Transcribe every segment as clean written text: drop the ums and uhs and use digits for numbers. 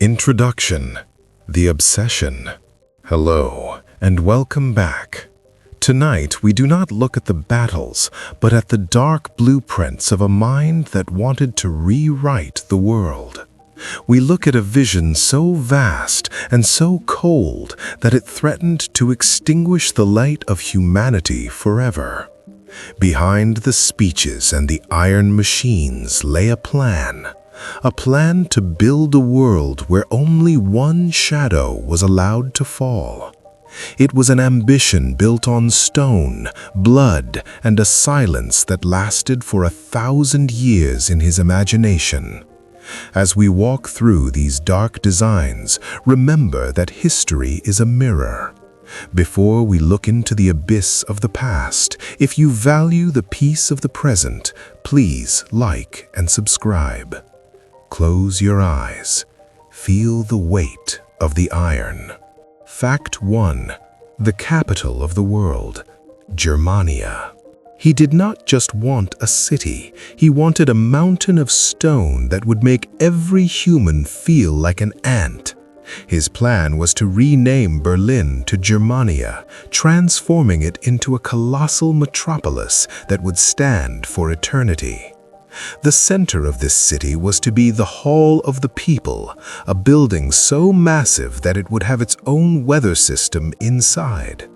Introduction. The Obsession. Hello, and welcome back. Tonight, we do not look at the battles, but at the dark blueprints of a mind that wanted to rewrite the world. We look at a vision so vast and so cold that it threatened to extinguish the light of humanity forever. Behind the speeches and the iron machines lay a plan to build a world where only one shadow was allowed to fall. It was an ambition built on stone, blood, and a silence that lasted for 1,000 years in his imagination. As we walk through these dark designs, remember that history is a mirror. Before we look into the abyss of the past, if you value the peace of the present, please like and subscribe. Close your eyes. Feel the weight of the iron. Fact 1. The capital of the world, Germania. He did not just want a city, he wanted a mountain of stone that would make every human feel like an ant. His plan was to rename Berlin to Germania, transforming it into a colossal metropolis that would stand for eternity. The center of this city was to be the Hall of the People, a building so massive that it would have its own weather system inside.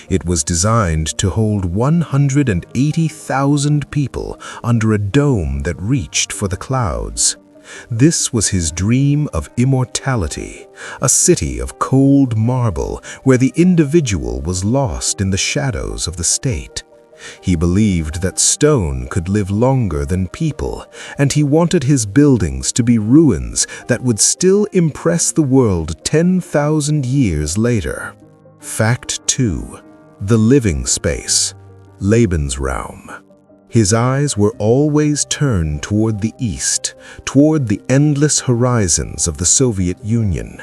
It was designed to hold 180,000 people under a dome that reached for the clouds. This was his dream of immortality, a city of cold marble where the individual was lost in the shadows of the state. He believed that stone could live longer than people, and he wanted his buildings to be ruins that would still impress the world 10,000 years later. Fact 2. The living space, Lebensraum. His eyes were always turned toward the east, toward the endless horizons of the Soviet Union.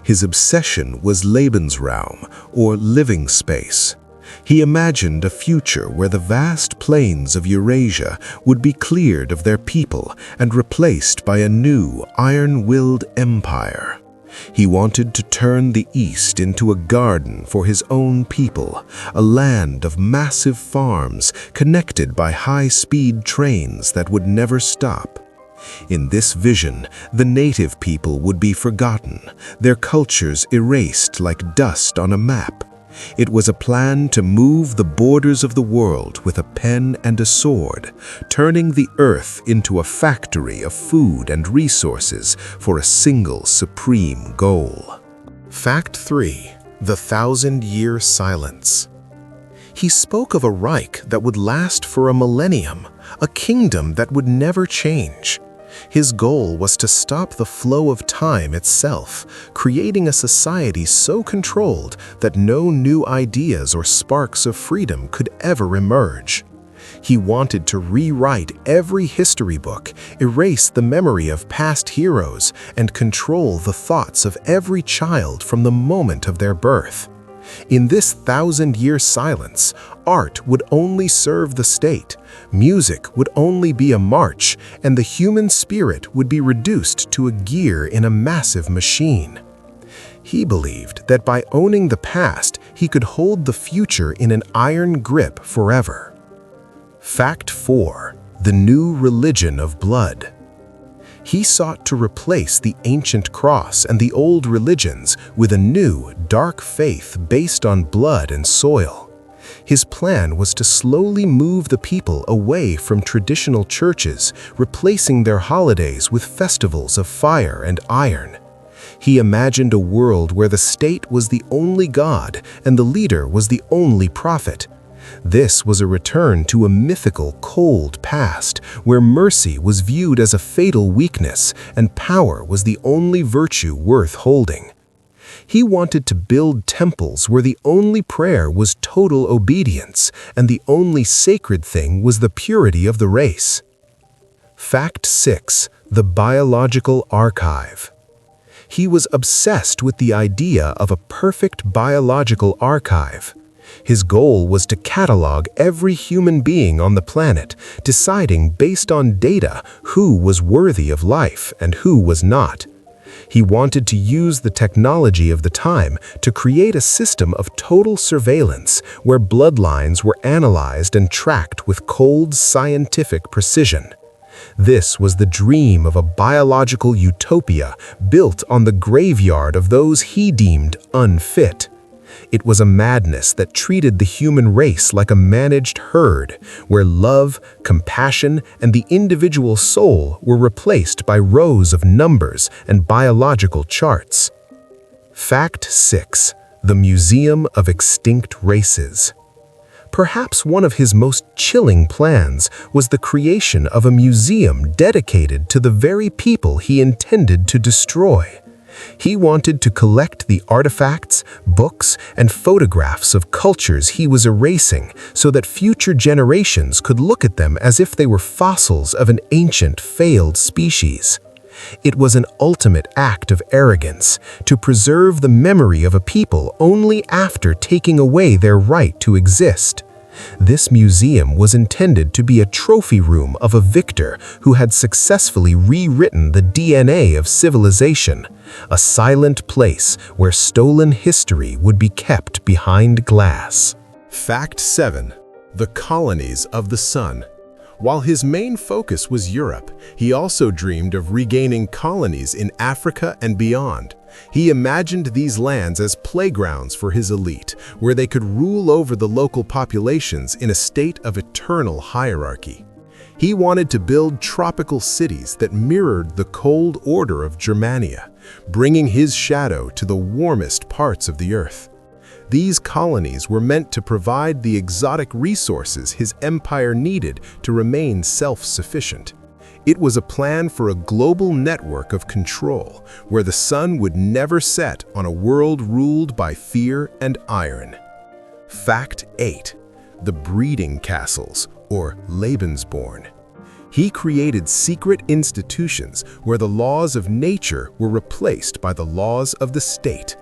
His obsession was Lebensraum, or living space. He imagined a future where the vast plains of Eurasia would be cleared of their people and replaced by a new, iron-willed empire. He wanted to turn the East into a garden for his own people, a land of massive farms connected by high-speed trains that would never stop. In this vision, the native people would be forgotten, their cultures erased like dust on a map. It was a plan to move the borders of the world with a pen and a sword, turning the earth into a factory of food and resources for a single supreme goal. Fact 3. The 1,000-year silence. He spoke of a Reich that would last for a millennium, a kingdom that would never change. His goal was to stop the flow of time itself, creating a society so controlled that no new ideas or sparks of freedom could ever emerge. He wanted to rewrite every history book, erase the memory of past heroes, and control the thoughts of every child from the moment of their birth. In this 1,000-year silence, art would only serve the state, music would only be a march, and the human spirit would be reduced to a gear in a massive machine. He believed that by owning the past, he could hold the future in an iron grip forever. Fact 4. The new religion of blood. He sought to replace the ancient cross and the old religions with a new, dark faith based on blood and soil. His plan was to slowly move the people away from traditional churches, replacing their holidays with festivals of fire and iron. He imagined a world where the state was the only god and the leader was the only prophet. This was a return to a mythical, cold past where mercy was viewed as a fatal weakness and power was the only virtue worth holding. He wanted to build temples where the only prayer was total obedience and the only sacred thing was the purity of the race. Fact 6. The biological archive. He was obsessed with the idea of a perfect biological archive. His goal was to catalog every human being on the planet, deciding based on data who was worthy of life and who was not. He wanted to use the technology of the time to create a system of total surveillance where bloodlines were analyzed and tracked with cold scientific precision. This was the dream of a biological utopia built on the graveyard of those he deemed unfit. It was a madness that treated the human race like a managed herd, where love, compassion, and the individual soul were replaced by rows of numbers and biological charts. Fact 6. The Museum of Extinct Races. Perhaps one of his most chilling plans was the creation of a museum dedicated to the very people he intended to destroy. He wanted to collect the artifacts, books, and photographs of cultures he was erasing so that future generations could look at them as if they were fossils of an ancient, failed species. It was an ultimate act of arrogance to preserve the memory of a people only after taking away their right to exist. This museum was intended to be a trophy room of a victor who had successfully rewritten the DNA of civilization, a silent place where stolen history would be kept behind glass. Fact 7. The Colonies of the Sun. While his main focus was Europe, he also dreamed of regaining colonies in Africa and beyond. He imagined these lands as playgrounds for his elite, where they could rule over the local populations in a state of eternal hierarchy. He wanted to build tropical cities that mirrored the cold order of Germania, bringing his shadow to the warmest parts of the earth. These colonies were meant to provide the exotic resources his empire needed to remain self-sufficient. It was a plan for a global network of control, where the sun would never set on a world ruled by fear and iron. Fact 8. The Breeding Castles, or Lebensborn. He created secret institutions where the laws of nature were replaced by the laws of the state.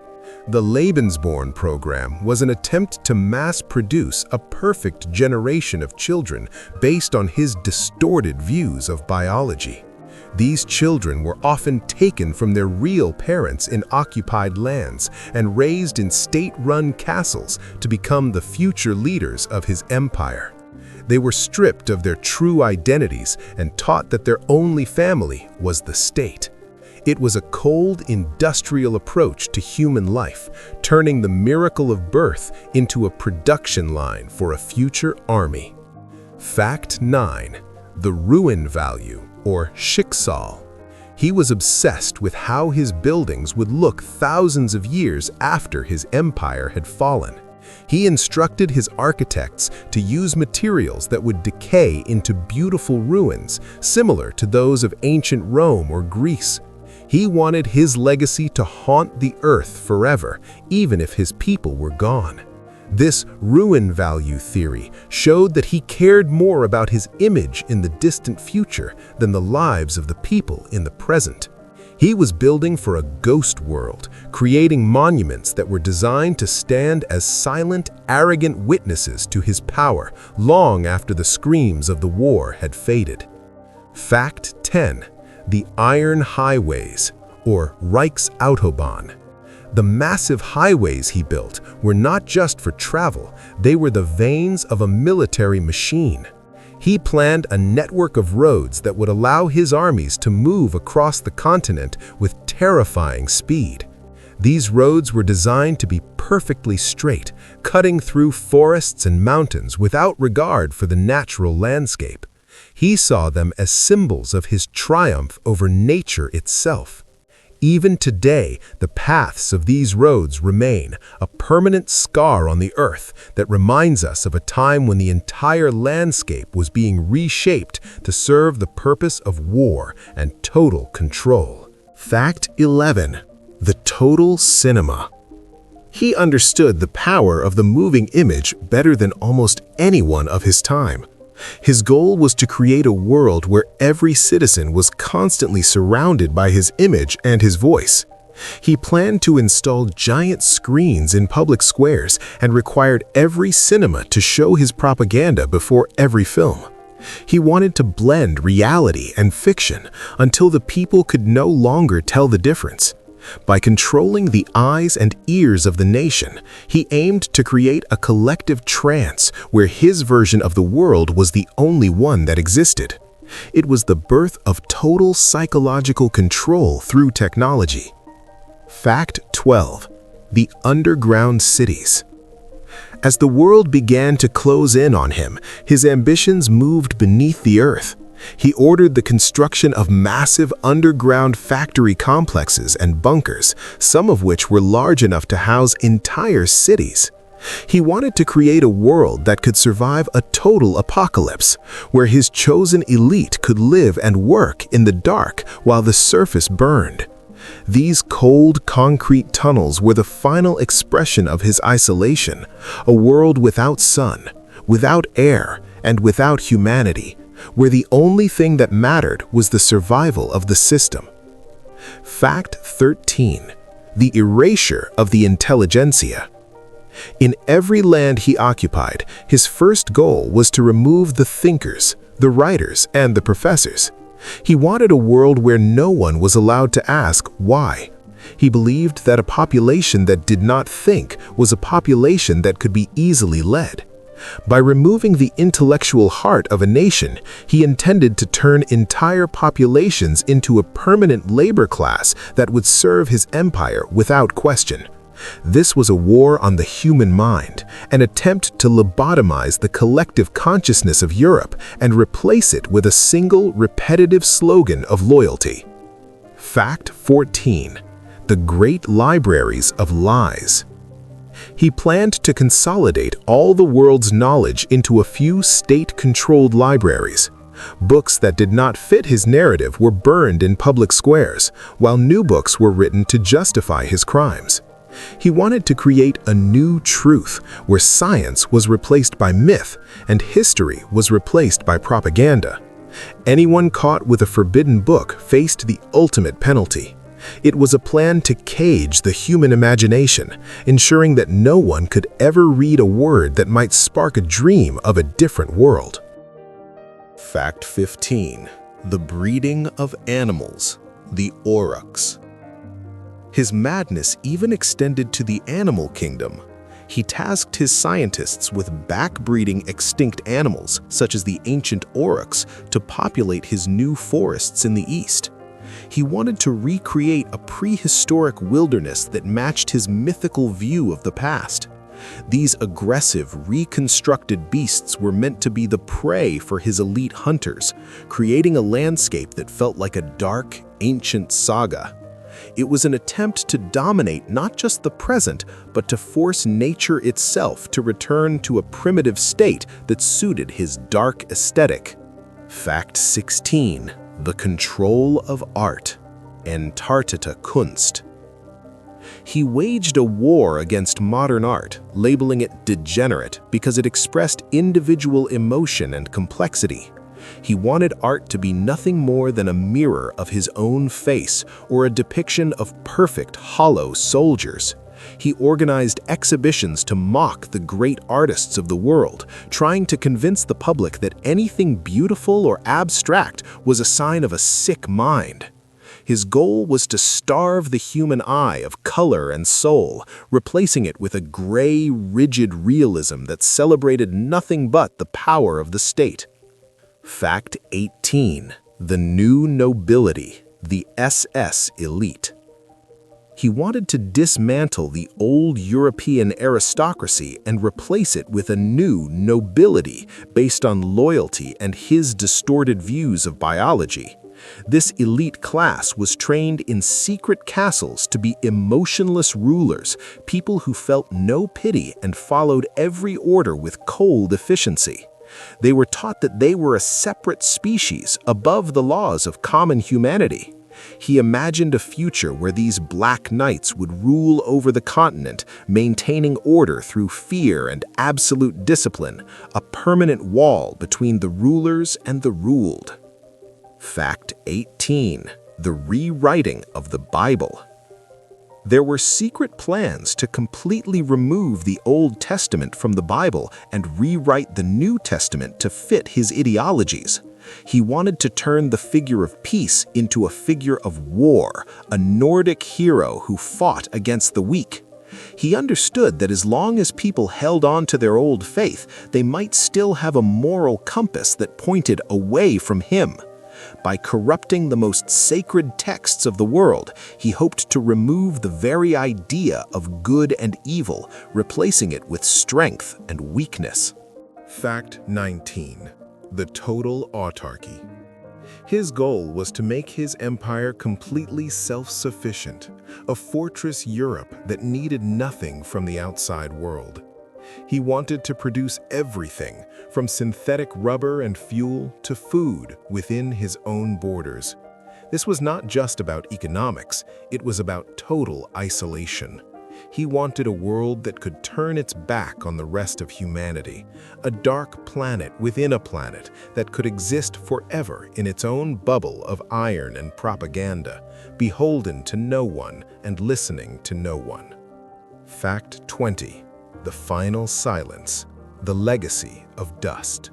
The Lebensborn program was an attempt to mass-produce a perfect generation of children based on his distorted views of biology. These children were often taken from their real parents in occupied lands and raised in state-run castles to become the future leaders of his empire. They were stripped of their true identities and taught that their only family was the state. It was a cold, industrial approach to human life, turning the miracle of birth into a production line for a future army. Fact 9. The Ruin Value, or Schicksal. He was obsessed with how his buildings would look thousands of years after his empire had fallen. He instructed his architects to use materials that would decay into beautiful ruins, similar to those of ancient Rome or Greece. He wanted his legacy to haunt the earth forever, even if his people were gone. This ruin value theory showed that he cared more about his image in the distant future than the lives of the people in the present. He was building for a ghost world, creating monuments that were designed to stand as silent, arrogant witnesses to his power long after the screams of the war had faded. Fact 10. The Iron Highways, or Reich's Autobahn. The massive highways he built were not just for travel, they were the veins of a military machine. He planned a network of roads that would allow his armies to move across the continent with terrifying speed. These roads were designed to be perfectly straight, cutting through forests and mountains without regard for the natural landscape. He saw them as symbols of his triumph over nature itself. Even today, the paths of these roads remain, a permanent scar on the earth that reminds us of a time when the entire landscape was being reshaped to serve the purpose of war and total control. Fact 11. The Total Cinema. He understood the power of the moving image better than almost anyone of his time. His goal was to create a world where every citizen was constantly surrounded by his image and his voice. He planned to install giant screens in public squares and required every cinema to show his propaganda before every film. He wanted to blend reality and fiction until the people could no longer tell the difference. By controlling the eyes and ears of the nation, he aimed to create a collective trance where his version of the world was the only one that existed. It was the birth of total psychological control through technology. Fact 12. The underground cities. As the world began to close in on him, his ambitions moved beneath the earth. He ordered the construction of massive underground factory complexes and bunkers, some of which were large enough to house entire cities. He wanted to create a world that could survive a total apocalypse, where his chosen elite could live and work in the dark while the surface burned. These cold, concrete tunnels were the final expression of his isolation, a world without sun, without air, and without humanity, where the only thing that mattered was the survival of the system. Fact 13. The erasure of the intelligentsia. In every land he occupied, his first goal was to remove the thinkers, the writers, and the professors. He wanted a world where no one was allowed to ask why. He believed that a population that did not think was a population that could be easily led. By removing the intellectual heart of a nation, he intended to turn entire populations into a permanent labor class that would serve his empire without question. This was a war on the human mind, an attempt to lobotomize the collective consciousness of Europe and replace it with a single, repetitive slogan of loyalty. Fact 14. The Great Libraries of Lies. He planned to consolidate all the world's knowledge into a few state-controlled libraries. Books that did not fit his narrative were burned in public squares, while new books were written to justify his crimes. He wanted to create a new truth where science was replaced by myth and history was replaced by propaganda. Anyone caught with a forbidden book faced the ultimate penalty. It was a plan to cage the human imagination, ensuring that no one could ever read a word that might spark a dream of a different world. Fact 15. The breeding of animals, the aurochs. His madness even extended to the animal kingdom. He tasked his scientists with backbreeding extinct animals, such as the ancient aurochs, to populate his new forests in the east. He wanted to recreate a prehistoric wilderness that matched his mythical view of the past. These aggressive, reconstructed beasts were meant to be the prey for his elite hunters, creating a landscape that felt like a dark, ancient saga. It was an attempt to dominate not just the present, but to force nature itself to return to a primitive state that suited his dark aesthetic. Fact 16. The control of art, Entartete Kunst. He waged a war against modern art, labeling it degenerate because it expressed individual emotion and complexity. He wanted art to be nothing more than a mirror of his own face or a depiction of perfect, hollow soldiers. He organized exhibitions to mock the great artists of the world, trying to convince the public that anything beautiful or abstract was a sign of a sick mind. His goal was to starve the human eye of color and soul, replacing it with a gray, rigid realism that celebrated nothing but the power of the state. Fact 18. The new nobility, the SS elite. He wanted to dismantle the old European aristocracy and replace it with a new nobility based on loyalty and his distorted views of biology. This elite class was trained in secret castles to be emotionless rulers, people who felt no pity and followed every order with cold efficiency. They were taught that they were a separate species above the laws of common humanity. He imagined a future where these black knights would rule over the continent, maintaining order through fear and absolute discipline, a permanent wall between the rulers and the ruled. Fact 18. The rewriting of the Bible. There were secret plans to completely remove the Old Testament from the Bible and rewrite the New Testament to fit his ideologies. He wanted to turn the figure of peace into a figure of war, a Nordic hero who fought against the weak. He understood that as long as people held on to their old faith, they might still have a moral compass that pointed away from him. By corrupting the most sacred texts of the world, he hoped to remove the very idea of good and evil, replacing it with strength and weakness. Fact 19. The total autarky. His goal was to make his empire completely self-sufficient, a fortress Europe that needed nothing from the outside world. He wanted to produce everything, from synthetic rubber and fuel to food, within his own borders. This was not just about economics, it was about total isolation. He wanted a world that could turn its back on the rest of humanity, a dark planet within a planet that could exist forever in its own bubble of iron and propaganda, beholden to no one and listening to no one. Fact 20. The final silence, the legacy of dust.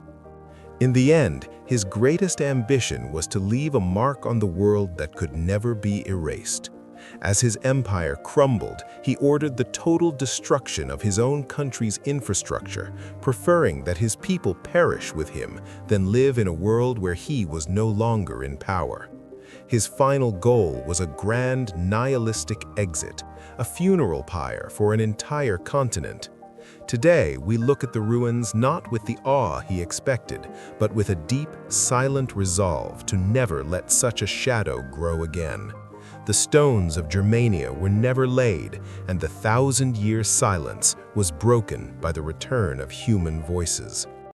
In the end, his greatest ambition was to leave a mark on the world that could never be erased. As his empire crumbled, he ordered the total destruction of his own country's infrastructure, preferring that his people perish with him than live in a world where he was no longer in power. His final goal was a grand nihilistic exit, a funeral pyre for an entire continent. Today, we look at the ruins not with the awe he expected, but with a deep, silent resolve to never let such a shadow grow again. The stones of Germania were never laid, and the 1,000-year silence was broken by the return of human voices.